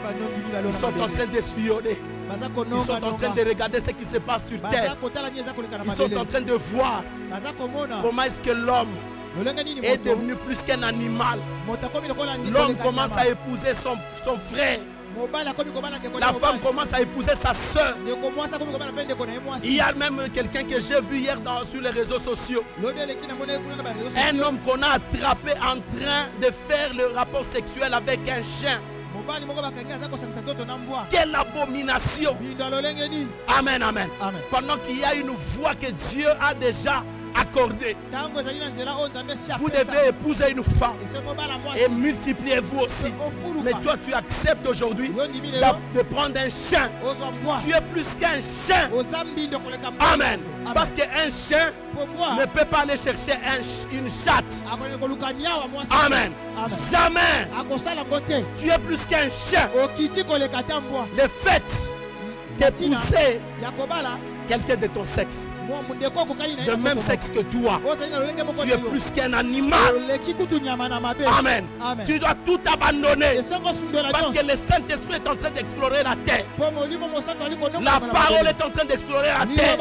Ils sont en train d'espionner. Ils sont en train de regarder ce qui se passe sur terre. Ils sont en train de voir comment est-ce que l'homme est devenu plus qu'un animal. L'homme commence à épouser son frère. La femme commence à épouser sa soeur. Il y a même quelqu'un que j'ai vu hier sur les réseaux sociaux. Un homme qu'on a attrapé en train de faire le rapport sexuel avec un chien. Quelle abomination. Amen, amen. Pendant qu'il y a une voie que Dieu a déjà accordée. Vous devez épouser une femme et multiplier vous aussi. Mais toi, tu acceptes aujourd'hui de prendre un chien. Tu es plus qu'un chien. Amen. Parce qu'un chien ne peut pas aller chercher une chatte. Amen. Jamais. Tu es plus qu'un chien. Le fait d'épouser quelqu'un de ton sexe, de même sexe que toi, tu es plus qu'un animal. Amen. Tu dois tout abandonner parce que le Saint-Esprit est en train d'explorer la terre. La parole est en train d'explorer la terre.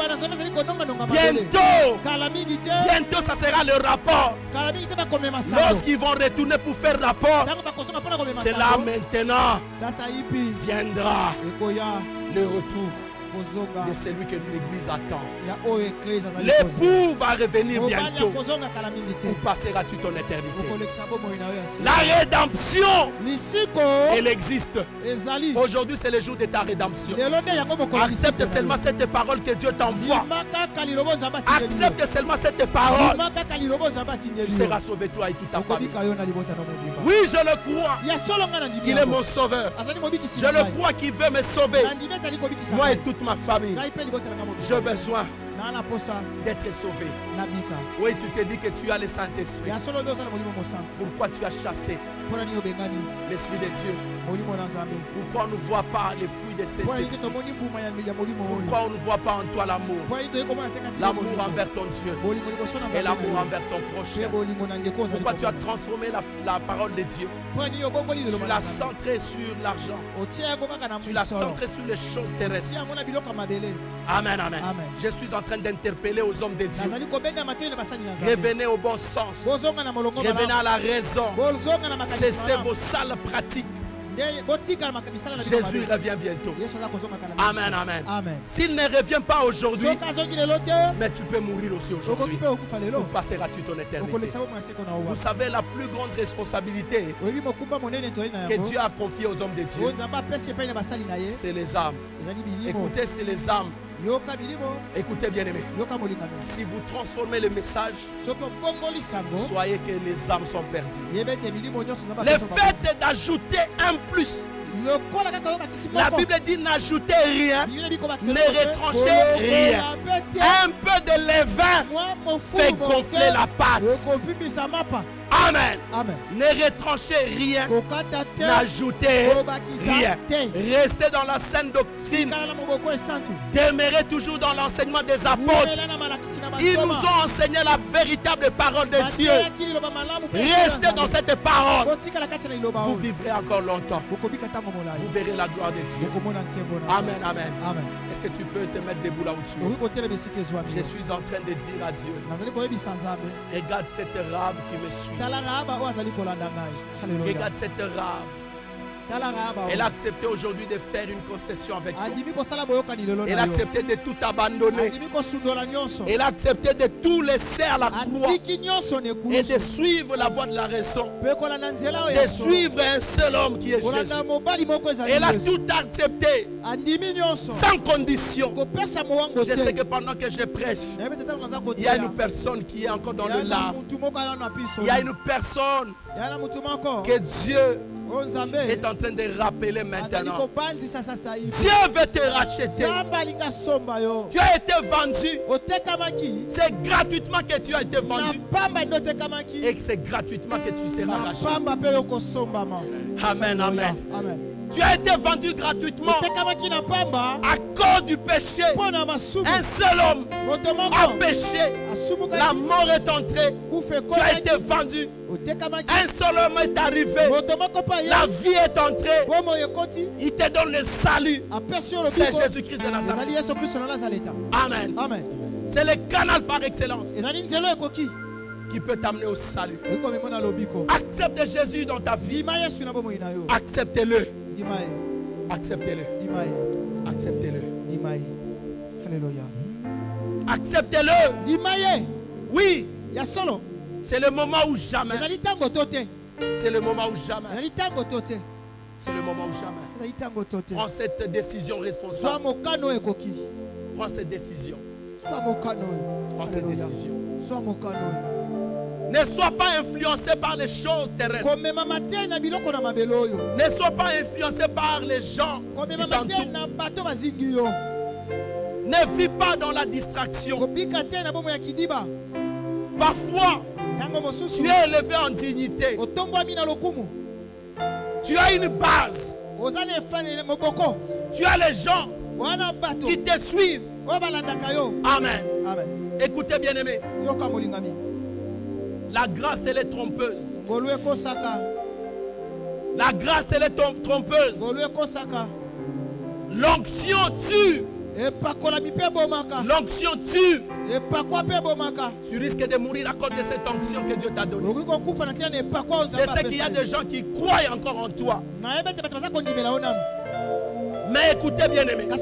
Bientôt ça sera le rapport. Lorsqu'ils vont retourner pour faire rapport, c'est là maintenant viendra le retour de celui que l'Église attend. L'époux va revenir bientôt. Où passeras-tu ton éternité? La rédemption, elle existe. Aujourd'hui, c'est le jour de ta rédemption. Accepte seulement cette parole que Dieu t'envoie. Accepte seulement cette parole. Tu seras sauvé, toi et toute ta famille. Oui, je le crois qu'il est mon sauveur. Je le crois qu'il veut me sauver. Moi et toute ma famille. J'ai besoin d'être sauvé. Oui, tu te dis que tu as le Saint-Esprit. Pourquoi tu as chassé l'Esprit de Dieu? Pourquoi on ne voit pas les fruits de cet esprit? Pourquoi on ne voit pas en toi l'amour? L'amour envers ton Dieu et l'amour envers ton prochain. Pourquoi tu as transformé la parole de Dieu? Tu l'as centré sur l'argent. Tu l'as centré sur les choses terrestres. Amen, amen. Je suis en train d'interpeller aux hommes de Dieu. Revenez au bon sens. Revenez à la raison. Cessez vos sales pratiques. Jésus revient bientôt. Amen, amen. S'il ne revient pas aujourd'hui, mais tu peux mourir aussi aujourd'hui. Où passeras-tu ton éternité? Vous savez la plus grande responsabilité que Dieu a confiée aux hommes de Dieu, c'est les âmes. Écoutez, c'est les âmes. Écoutez bien aimé, si vous transformez le message, soyez que les âmes sont perdues. Le fait d'ajouter un plus, la Bible dit n'ajoutez rien, ne retranchez rien. Un peu de levain fait gonfler la pâte. Amen. Ne retranchez rien, n'ajoutez rien. Restez dans la saine doctrine. Demeurez toujours dans l'enseignement des apôtres. Ils nous ont enseigné la véritable parole de Dieu. Restez dans cette parole. Vous vivrez encore longtemps. Vous verrez la gloire de Dieu. Amen, amen. Est-ce que tu peux te mettre debout là où tu es? Je suis en train de dire à Dieu, regarde cette arabe qui me suit. Regarde cette arabe. Elle a accepté aujourd'hui de faire une concession avec toi. Elle a accepté de tout abandonner. Elle a accepté de tout laisser à la croix et de suivre la voie de la raison. De suivre un seul homme qui est Jésus. Elle a tout accepté sans condition. Je sais que pendant que je prêche, il y a une personne qui est encore dans le larme. Il y a une personne que Dieu est en train de rappeler maintenant. Dieu veut te racheter. Tu as été vendu. C'est gratuitement que tu as été vendu. Et c'est gratuitement que tu seras racheté. Amen, amen. Tu as été vendu gratuitement à cause du péché. Un seul homme a péché. La mort est entrée. Tu as été vendu. Un seul homme est arrivé. La vie est entrée. Il te donne le salut. C'est Jésus-Christ de Nazareth. Amen. C'est le canal par excellence qui peut t'amener au salut. Accepte Jésus dans ta vie. Acceptez-le. Acceptez-le. Acceptez-le. Alléluia. Acceptez-le. Oui. C'est le moment où jamais. C'est le moment où jamais. C'est le moment où jamais. Prends cette décision responsable. Prends cette décision. Prends cette décision. Ne sois pas influencé par les choses terrestres. Ne sois pas influencé par les gens qui t'entourent. Ne vis pas dans la distraction. Parfois, tu es élevé en dignité. Tu as une base. Tu as les gens qui te suivent. Amen. Écoutez, bien-aimés. La grâce, elle est trompeuse. La grâce, elle est trompeuse. L'onction tue. L'onction tue. Tu risques de mourir à cause de cette onction que Dieu t'a donnée. Je sais qu'il y a des gens qui croient encore en toi. Mais écoutez, bien-aimé, que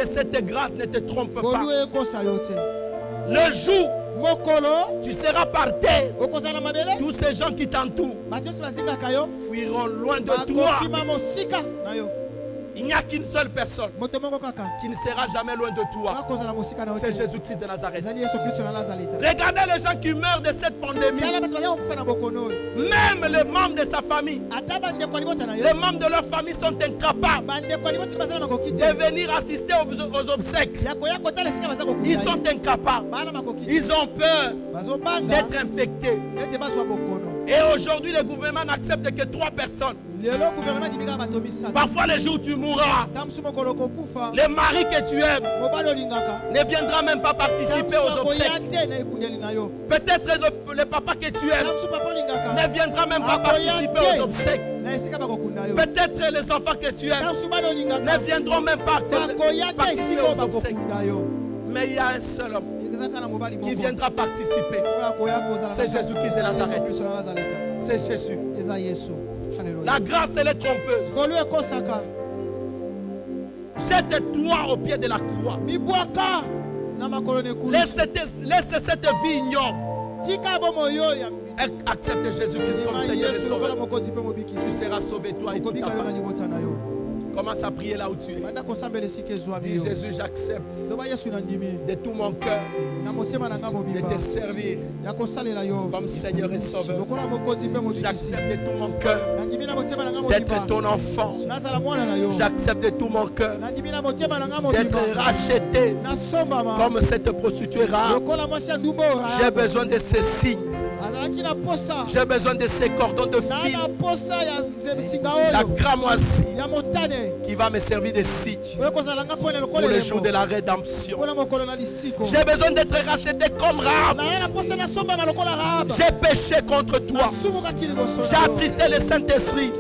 cette grâce ne te trompe pas. Le jour tu seras par terre, tous ces gens qui t'entourent fuiront loin de toi. Il n'y a qu'une seule personne qui ne sera jamais loin de toi. C'est Jésus-Christ de Nazareth. Regardez les gens qui meurent de cette pandémie. Même les membres de sa famille, les membres de leur famille sont incapables de venir assister aux obsèques. Ils sont incapables. Ils ont peur d'être infectés. Et aujourd'hui, le gouvernement n'accepte que 3 personnes. Parfois, les jours où tu mourras, le mari que tu aimes ne viendra même pas participer aux obsèques. Peut-être le papa que tu aimes ne viendra même pas participer aux obsèques. Peut-être les enfants que tu aimes ne viendront même pas participer aux obsèques. Mais il y a un seul homme qui viendra participer. C'est Jésus-Christ de Nazareth. C'est Jésus. La grâce, elle est trompeuse. Jette-toi au pied de la croix. Laisse cette vie ignoble. Accepte Jésus-Christ comme Seigneur et Sauveur. Tu seras sauvé, toi et toute ta famille. Commence à prier là où tu es. Dis Jésus, j'accepte de tout mon cœur de te servir comme Seigneur et Sauveur. J'accepte de tout mon cœur d'être ton enfant. J'accepte de tout mon cœur d'être racheté comme cette prostituée rare. J'ai besoin de ces signes. J'ai besoin de ces cordons de fil. La cramoisie qui va me servir de signe pour le jour de la rédemption. J'ai besoin d'être racheté comme Rahab. J'ai péché contre toi. J'ai attristé le Saint-Esprit.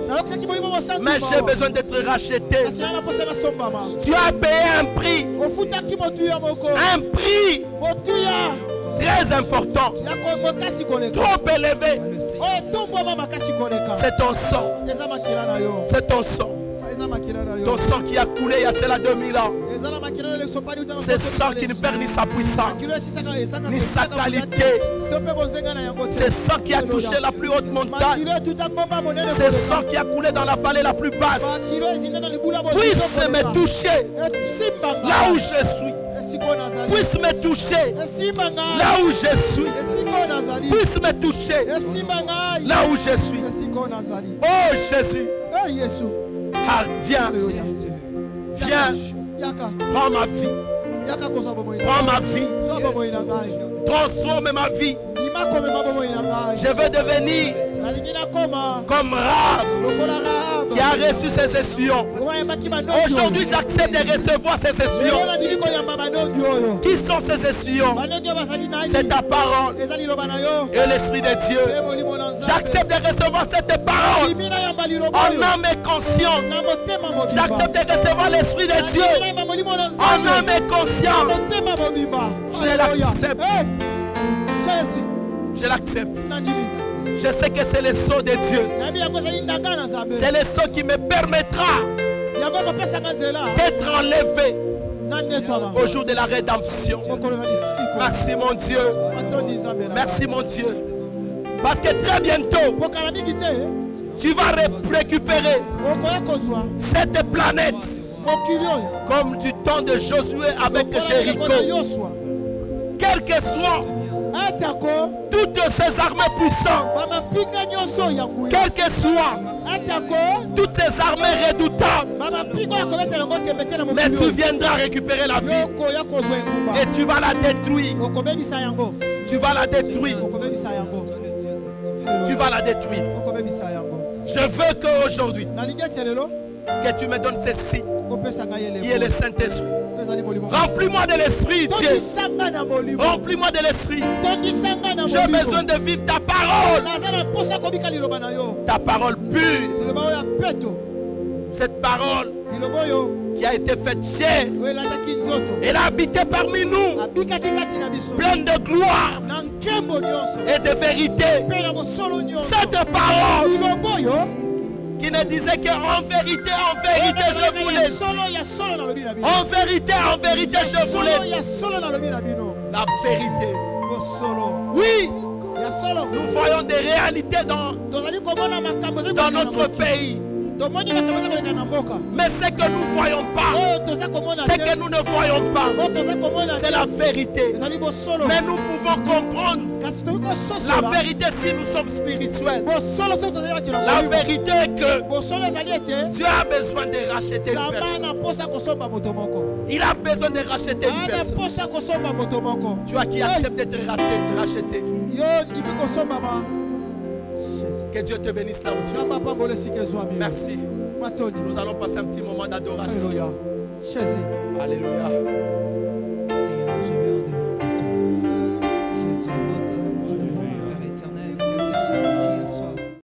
Mais j'ai besoin d'être racheté. Tu as payé un prix. Un prix très important, trop élevé. C'est ton sang. C'est ton sang. Ton sang qui a coulé il y a cela 2000 ans. C'est sang qui ne perd ni sa puissance, ni sa qualité. C'est sang qui a touché la plus haute montagne. C'est sang qui a coulé dans la vallée la plus basse. Puisse me toucher là où je suis. Puisse me toucher là où je suis. Puisse me toucher là où je suis. Oh Jésus. Ah, viens. Viens. Prends ma vie. Prends ma vie. Transforme ma vie. Je veux devenir comme Rahab qui a reçu ses essuions. Aujourd'hui, j'accepte de recevoir ces essuons. Qui sont ces essuons? C'est ta parole et l'Esprit de Dieu. J'accepte de recevoir cette parole en âme et conscience. J'accepte de recevoir l'Esprit de Dieu en âme et conscience. Je l'accepte. Je l'accepte. Je sais que c'est le sceau de Dieu. C'est le sceau qui me permettra d'être enlevé au jour de la rédemption. Merci mon Dieu. Merci mon Dieu. Parce que très bientôt, tu vas récupérer cette planète comme du temps de Josué avec Jéricho. quelles que soient toutes ces armées puissantes, quelles que soient toutes ces armées redoutables, mais tu viendras récupérer la vie et tu vas la détruire. Tu vas la détruire. Tu vas la détruire. Je veux qu'aujourd'hui, que tu me donnes ceci, qui est le Saint-Esprit. Remplis-moi de l'Esprit, Dieu. Remplis-moi de l'Esprit. J'ai besoin de vivre ta parole. Ta parole pure. Cette parole qui a été faite chair. Elle a habité parmi nous. Pleine de gloire et de vérité. Cette parole qui ne disait qu'en vérité, je voulais. En vérité, je voulais. La vérité. Oui. Nous voyons des réalités dans notre pays. Mais ce que nous ne voyons pas, ce que nous ne voyons pas, c'est la vérité. Mais nous pouvons comprendre la vérité si nous sommes spirituels. La vérité est que Dieu a besoin de racheter une personne. Il a besoin de racheter une personne. Tu as qui accepte d'être racheté. Que Dieu te bénisse là où tu es. Merci. Nous allons passer un petit moment d'adoration. Alléluia.